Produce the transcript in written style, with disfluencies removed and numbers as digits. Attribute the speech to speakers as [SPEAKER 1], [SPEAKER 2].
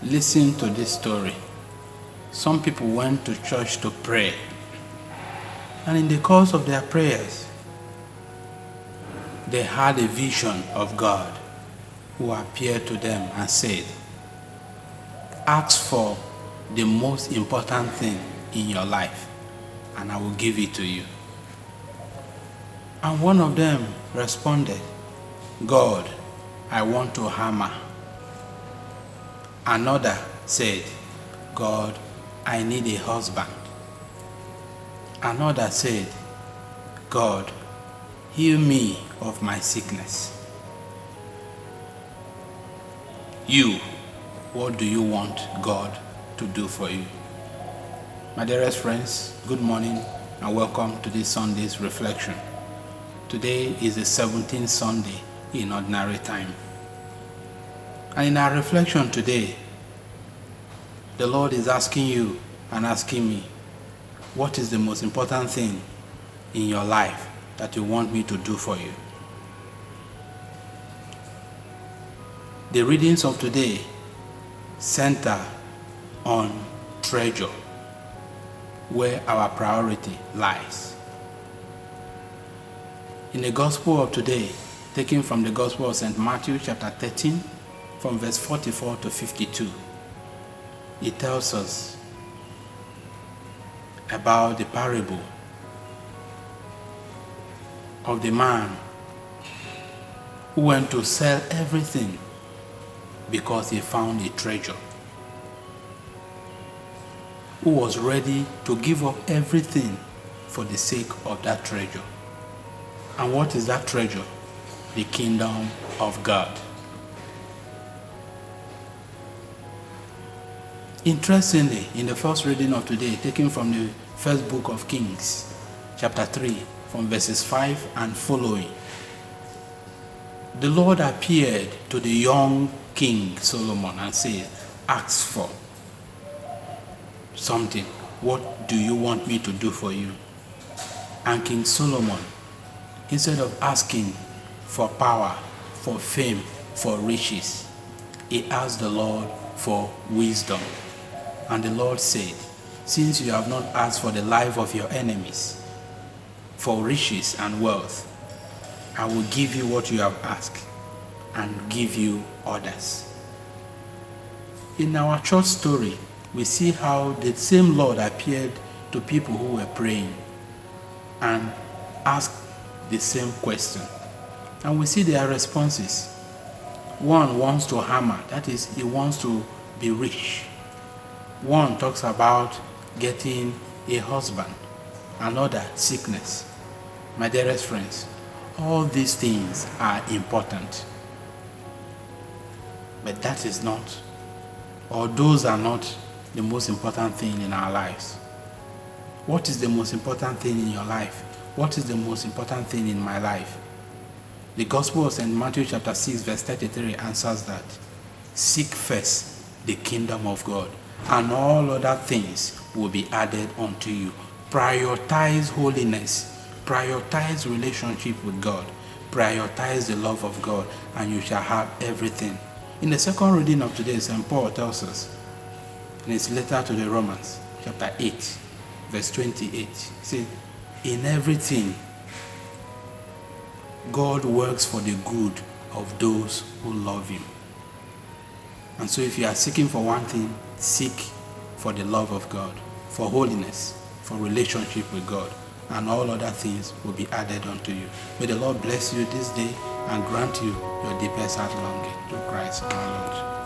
[SPEAKER 1] Listen to this story. Some people went to church to pray, and in the course of their prayers, they had a vision of God who appeared to them and said, "Ask for the most important thing in your life, and I will give it to you." And one of them responded, "God, I want a hammer." Another said, "God, I need a husband." Another said, "God, heal me of my sickness." You, what do you want God to do for you? My dearest friends, good morning and welcome to this Sunday's reflection. Today is the 17th Sunday in ordinary time. And in our reflection today, the Lord is asking you and asking me, what is the most important thing in your life that you want me to do for you? The readings of today center on treasure, where our priority lies. In the Gospel of today, taken from the Gospel of St. Matthew chapter 13, from verse 44 to 52, it tells us about the parable of the man who went to sell everything because he found a treasure, who was ready to give up everything for the sake of that treasure. And what is that treasure? The kingdom of God. Interestingly, in the first reading of today, taken from the first book of Kings, chapter 3, from verses 5 and following, the Lord appeared to the young King Solomon and said, "Ask for something. What do you want me to do for you?" And King Solomon, instead of asking for power, for fame, for riches, he asked the Lord for wisdom. And the Lord said, "Since you have not asked for the life of your enemies, for riches and wealth, I will give you what you have asked and give you others." In our church story, we see how the same Lord appeared to people who were praying and asked the same question. And we see their responses. One wants to hammer, that is, he wants to be rich. One talks about getting a husband, another sickness. My dearest friends, all these things are important, but that is not, or those are not the most important thing in our lives. What is the most important thing in your life? What is the most important thing in my life? The Gospel of St. Matthew chapter 6 verse 33 answers that. Seek first the kingdom of God, and all other things will be added unto you. Prioritize holiness. Prioritize relationship with God. Prioritize the love of God, and you shall have everything. In the second reading of today, St. Paul tells us in his letter to the Romans, chapter 8, verse 28, he says, "In everything, God works for the good of those who love him." And so if you are seeking for one thing, seek for the love of God, for holiness, for relationship with God, and all other things will be added unto you. May the Lord bless you this day and grant you your deepest heart longing through Christ our Lord.